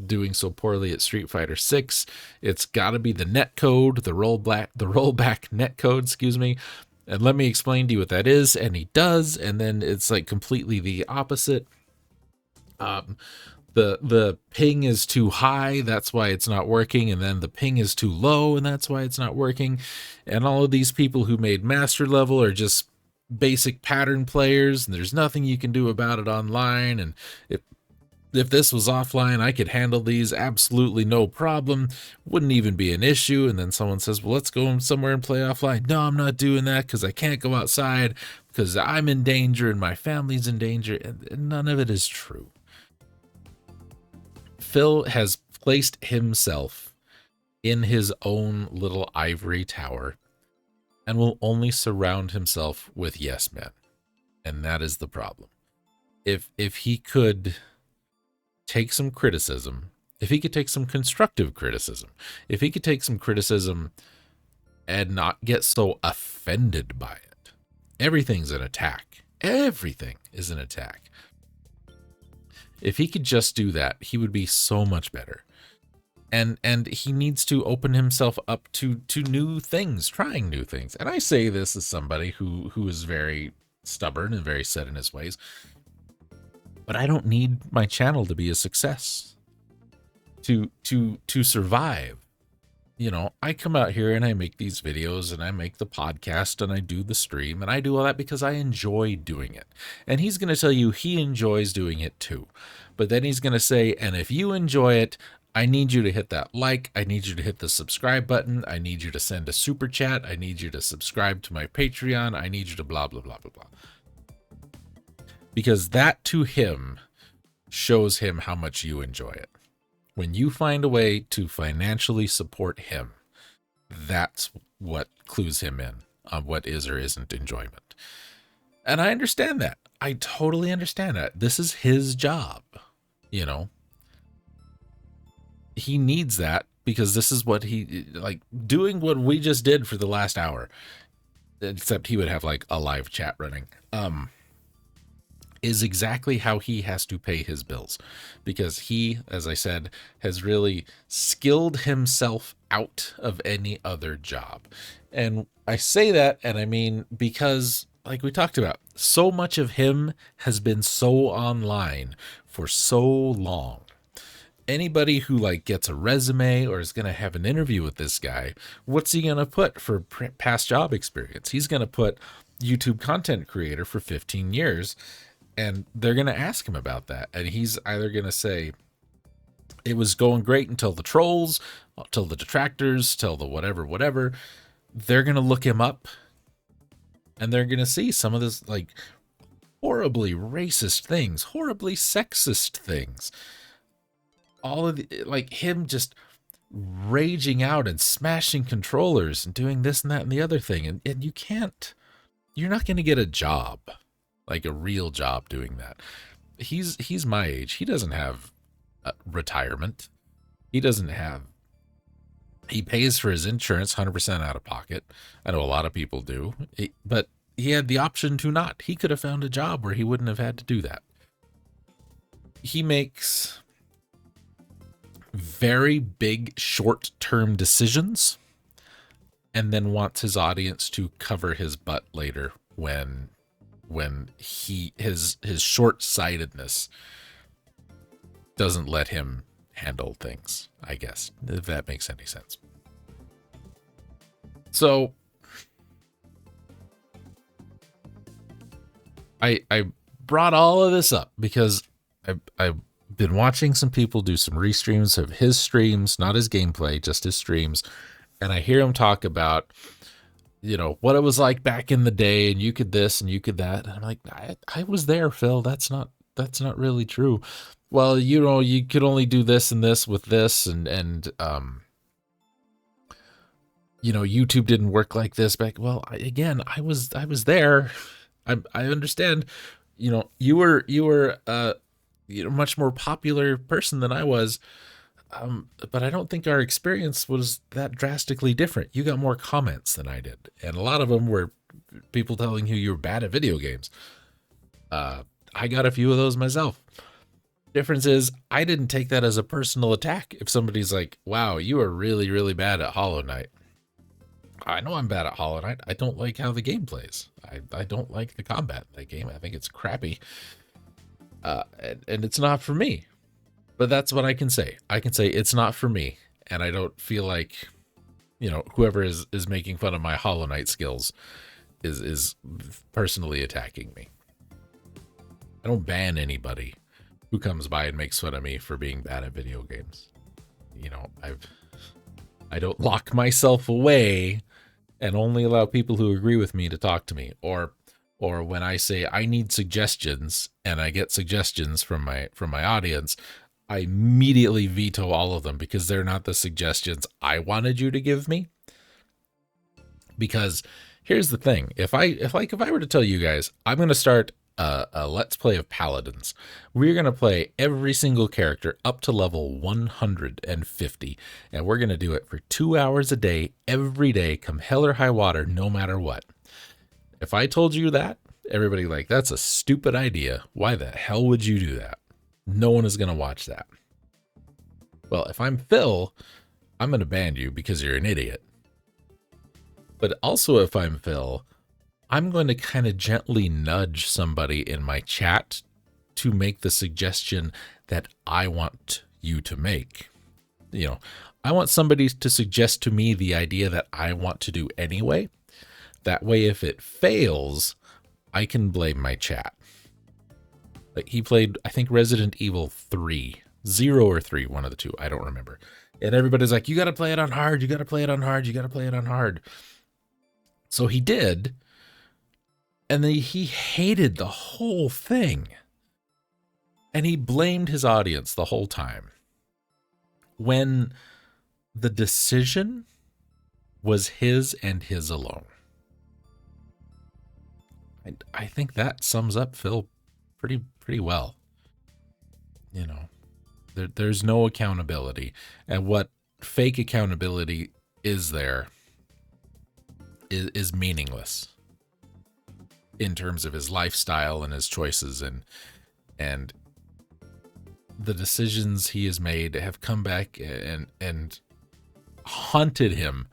Speaker 1: doing so poorly at Street Fighter 6. It's got to be the net code, the rollback net code, excuse me. And let me explain to you what that is. And he does, and then it's like completely the opposite. The ping is too high, that's why it's not working, and then the ping is too low, and that's why it's not working. And all of these people who made master level are just basic pattern players, and there's nothing you can do about it online. And if this was offline, I could handle these absolutely no problem, wouldn't even be an issue. And then someone says, well, let's go somewhere and play offline. No, I'm not doing that because I can't go outside because I'm in danger and my family's in danger. And none of it is true. Phil has placed himself in his own little ivory tower and will only surround himself with yes men. And that is the problem. If he could take some criticism, if he could take some constructive criticism, if he could take some criticism and not get so offended by it, everything's an attack. Everything is an attack. If he could just do that, he would be so much better. And he needs to open himself up to new things, trying new things. And I say this as somebody who is very stubborn and very set in his ways. But I don't need my channel to be a success to survive. You know, I come out here and I make these videos and I make the podcast and I do the stream and I do all that because I enjoy doing it. And he's going to tell you he enjoys doing it too. But then he's going to say, and if you enjoy it, I need you to hit that like, I need you to hit the subscribe button, I need you to send a super chat, I need you to subscribe to my Patreon, I need you to blah, blah, blah, blah, blah. Because that to him shows him how much you enjoy it. When you find a way to financially support him, that's what clues him in on what is or isn't enjoyment. And I understand that. I totally understand that. This is his job, you know. He needs that because this is what he, like, doing what we just did for the last hour, except he would have like a live chat running, is exactly how he has to pay his bills, because he, as I said, has really skilled himself out of any other job. And I say that, and I mean, because like we talked about, so much of him has been so online for so long. Anybody who like gets a resume or is going to have an interview with this guy, what's he going to put for past job experience? He's going to put YouTube content creator for 15 years. And they're going to ask him about that. And he's either going to say, it was going great until the trolls, till the detractors, till the whatever. They're going to look him up. and they're going to see some of this, like, horribly racist things, horribly sexist things. All of the, like, him just raging out and smashing controllers and doing this and that and the other thing. And you can't, you're not going to get a job, like a real job doing that. He's my age. He doesn't have retirement. He doesn't have, he pays for his insurance 100% out of pocket. I know a lot of people do, but he had the option to not. He could have found a job where he wouldn't have had to do that. He makes very big short-term decisions and then wants his audience to cover his butt later when his short-sightedness doesn't let him handle things, I guess, if that makes any sense. So I brought all of this up because I've been watching some people do some restreams of his streams, not his gameplay, just his streams, and I hear him talk about, you know, what it was like back in the day, and you could this and you could that, and I'm like, I was there, Phil. That's not really true. Well, you know, you could only do this and this with this, and you know, YouTube didn't work like this back. Well, I was there. I understand. You know, you were you know, much more popular person than I was, but I don't think our experience was that drastically different. You got more comments than I did, and a lot of them were people telling you were bad at video games. I got a few of those myself. Difference is, I didn't take that as a personal attack. If somebody's like, wow, you are really, really bad at Hollow Knight. I know I'm bad at Hollow Knight. I don't like how the game plays. I don't like the combat in that game. I think it's crappy. And it's not for me. But that's what I can say. I can say it's not for me. And I don't feel like, you know, whoever is making fun of my Hollow Knight skills is personally attacking me. I don't ban anybody who comes by and makes fun of me for being bad at video games. You know, I don't lock myself away and only allow people who agree with me to talk to me. Or when I say I need suggestions and I get suggestions from my audience, I immediately veto all of them because they're not the suggestions I wanted you to give me. Because here's the thing. If I were to tell you guys, I'm going to start a Let's Play of Paladins. We're going to play every single character up to level 150, and we're going to do it for 2 hours a day, every day, come hell or high water, no matter what. If I told you that, everybody like, that's a stupid idea. Why the hell would you do that? No one is going to watch that. Well, if I'm Phil, I'm going to ban you because you're an idiot. But also if I'm Phil, I'm going to kind of gently nudge somebody in my chat to make the suggestion that I want you to make. You know, I want somebody to suggest to me the idea that I want to do anyway. That way, if it fails, I can blame my chat. Like, he played, I think, Resident Evil 3. 0 or 3, one of the two. I don't remember. And everybody's like, you got to play it on hard. You got to play it on hard. You got to play it on hard. So he did. And then he hated the whole thing. And he blamed his audience the whole time. When the decision was his and his alone. I think that sums up Phil pretty well. You know, there's no accountability. And what fake accountability is there is meaningless. In terms of his lifestyle and his choices and the decisions he has made have come back and haunted him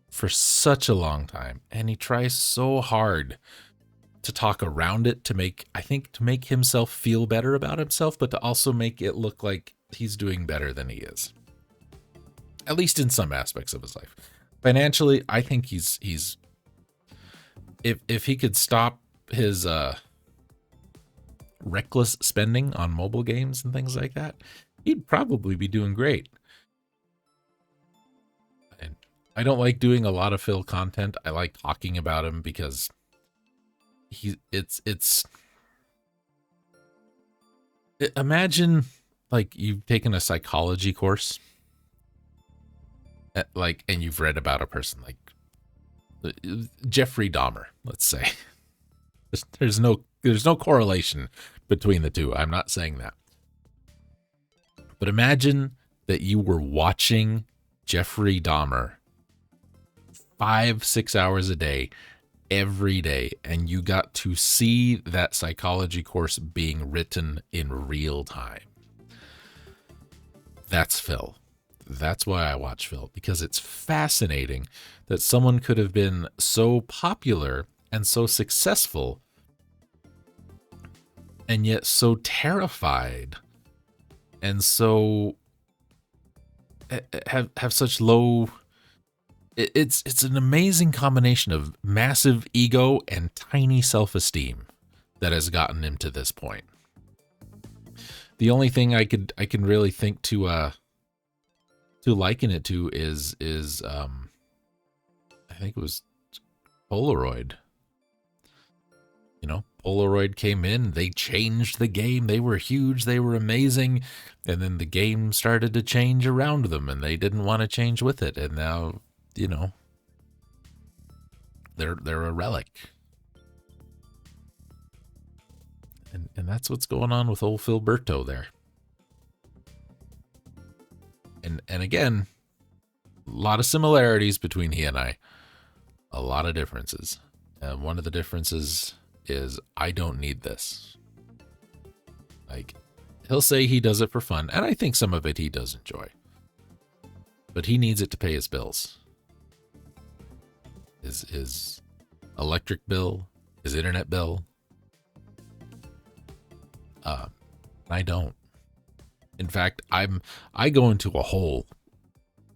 Speaker 1: for such a long time. And he tries so hard to talk around it to make himself feel better about himself, but to also make it look like he's doing better than he is. At least in some aspects of his life. Financially, I think he's if he could stop his reckless spending on mobile games and things like that, he'd probably be doing great. And I don't like doing a lot of Phil content. I like talking about him because imagine like you've taken a psychology course, like, and you've read about a person like Jeffrey Dahmer, let's say. There's no correlation between the two. I'm not saying that. But imagine that you were watching Jeffrey Dahmer 5-6 hours a day, every day, and you got to see that psychology course being written in real time. That's Phil. That's why I watch Phil, because it's fascinating that someone could have been so popular and so successful and yet so terrified and so have such low. It's an amazing combination of massive ego and tiny self-esteem that has gotten him to this point. The only thing I can really think to liken it to is I think it was Polaroid. You know, Polaroid came in, they changed the game, they were huge, they were amazing, and then the game started to change around them, and they didn't want to change with it, and now, you know, they're a relic. And that's what's going on with old Philberto there. And again, a lot of similarities between he and I. A lot of differences. And one of the differences is I don't need this. Like, he'll say he does it for fun, and I think some of it he does enjoy. But he needs it to pay his bills. His electric bill, his internet bill. I don't. In fact, I go into a hole,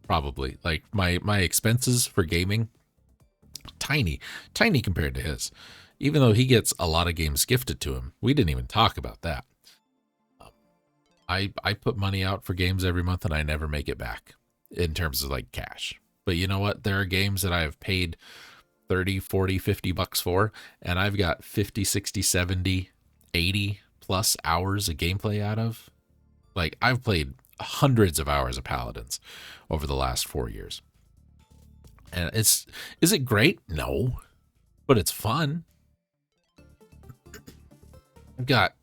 Speaker 1: probably. Like my expenses for gaming, tiny compared to his. Even though he gets a lot of games gifted to him, we didn't even talk about that. I put money out for games every month and I never make it back in terms of like cash. But you know what? There are games that I have paid 30, 40, 50 bucks for, and I've got 50, 60, 70, 80 plus hours of gameplay out of. Like, I've played hundreds of hours of Paladins over the last 4 years. And is it great? No. But it's fun. I've got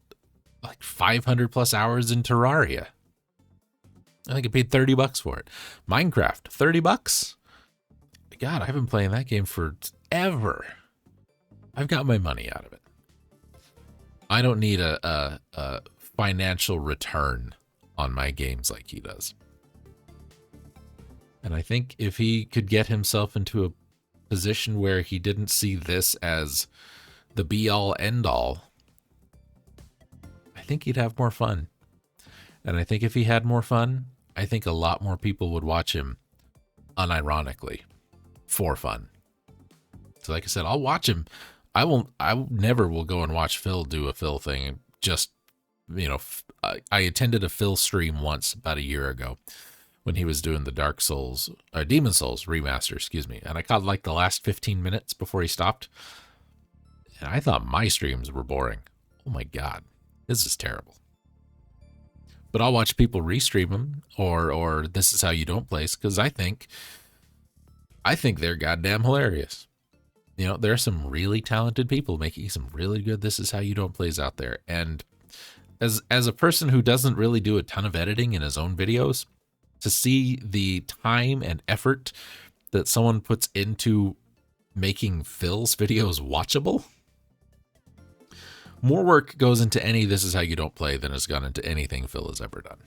Speaker 1: like 500 plus hours in Terraria. I think I paid 30 bucks for it. Minecraft, 30 bucks. God, I've been playing that game forever. I've got my money out of it. I don't need a financial return on my games like he does. And I think if he could get himself into a position where he didn't see this as the be-all, end-all, I think he'd have more fun. And I think if he had more fun, I think a lot more people would watch him unironically for fun. So like I said, I'll watch him. I never will go and watch Phil do a Phil thing. Just, you know, I attended a Phil stream once about a year ago when he was doing the Demon Souls remaster, excuse me. And I caught like the last 15 minutes before he stopped. And I thought my streams were boring. Oh my God, this is terrible. But I'll watch people restream them or This Is How You Don't Play, because I think they're goddamn hilarious. You know, there are some really talented people making some really good This Is How You Don't Plays out there. And as a person who doesn't really do a ton of editing in his own videos, to see the time and effort that someone puts into making Phil's videos watchable, more work goes into any This Is How You Don't Play than has gone into anything Phil has ever done.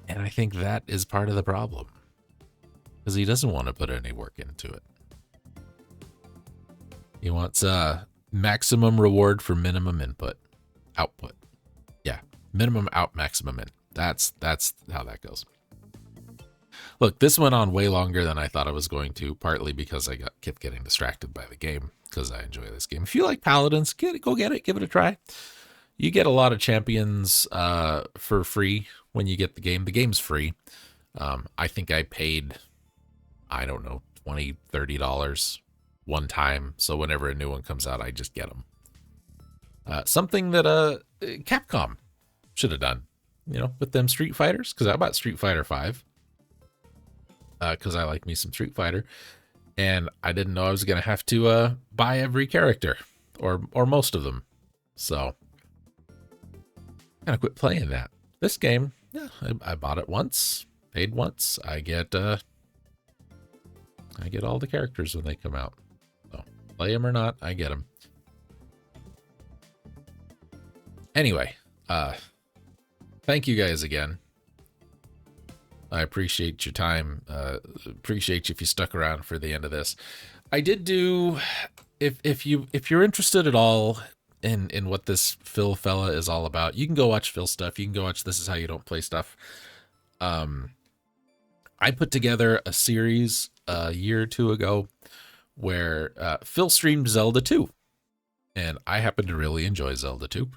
Speaker 1: And I think that is part of the problem. Because he doesn't want to put any work into it. He wants maximum reward for minimum output. Yeah, minimum out, maximum in. That's how that goes. Look, this went on way longer than I thought it was going to, partly because I kept getting distracted by the game, because I enjoy this game. If you like Paladins, go get it, give it a try. You get a lot of champions for free when you get the game. The game's free. I think I paid, I don't know, $20, $30 one time. So whenever a new one comes out, I just get them. Something that Capcom should have done, you know, with them Street Fighters, because I bought Street Fighter 5 because I like me some Street Fighter, and I didn't know I was gonna have to buy every character or most of them, so kind of quit playing that. This game, yeah, I bought it once, paid once. I get all the characters when they come out. So play them or not, I get them. Anyway, thank you guys again. I appreciate your time. Appreciate you if you stuck around for the end of this. I did do, if you're interested at all in what this Phil fella is all about, you can go watch Phil stuff. You can go watch This Is How You Don't Play stuff. I put together a series a year or two ago where Phil streamed Zelda 2, and I happen to really enjoy Zelda 2.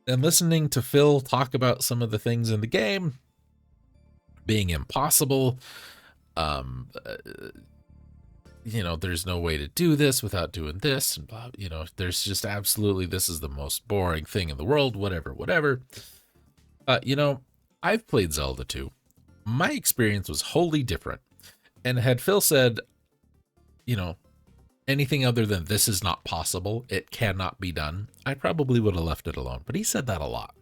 Speaker 1: And listening to Phil talk about some of the things in the game being impossible, you know, there's no way to do this without doing this, and blah, you know, there's just absolutely, this is the most boring thing in the world, whatever. You know, I've played Zelda 2. My experience was wholly different. And had Phil said, you know, anything other than this is not possible, it cannot be done, I probably would have left it alone. But he said that a lot.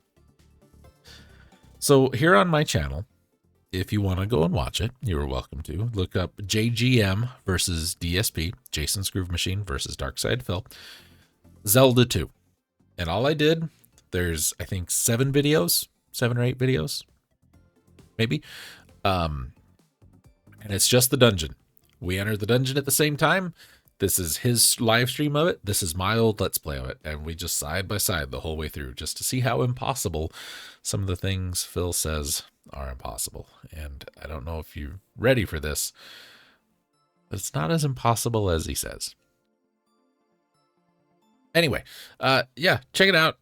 Speaker 1: So here on my channel, if you want to go and watch it, you're welcome to. Look up JGM versus DSP, Jason's Groove Machine versus DarkSydePhil, Zelda 2. And all I did, there's, I think, 7 or 8 videos, maybe. And it's just the dungeon. We enter the dungeon at the same time. This is his live stream of it. This is my old Let's Play of it. And we just side by side the whole way through just to see how impossible some of the things Phil says are impossible. And I don't know if you're ready for this, but it's not as impossible as he says. Anyway, yeah, check it out.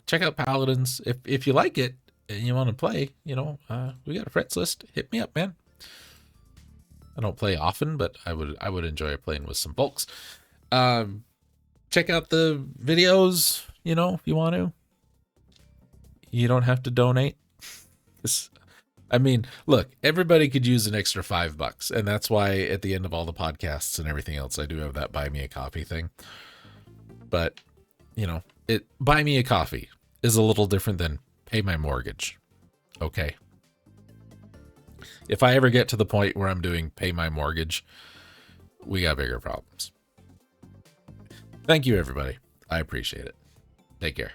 Speaker 1: Check out Paladins. If you like it and you want to play, you know, we got a friends list. Hit me up, man. I don't play often, but I would enjoy playing with some folks. Check out the videos, you know, if you want to. You don't have to donate. I mean, look, everybody could use an extra $5, and that's why at the end of all the podcasts and everything else, I do have that buy me a coffee thing. But, you know, buy me a coffee is a little different than pay my mortgage. Okay. If I ever get to the point where I'm doing pay my mortgage, we got bigger problems. Thank you, everybody. I appreciate it. Take care.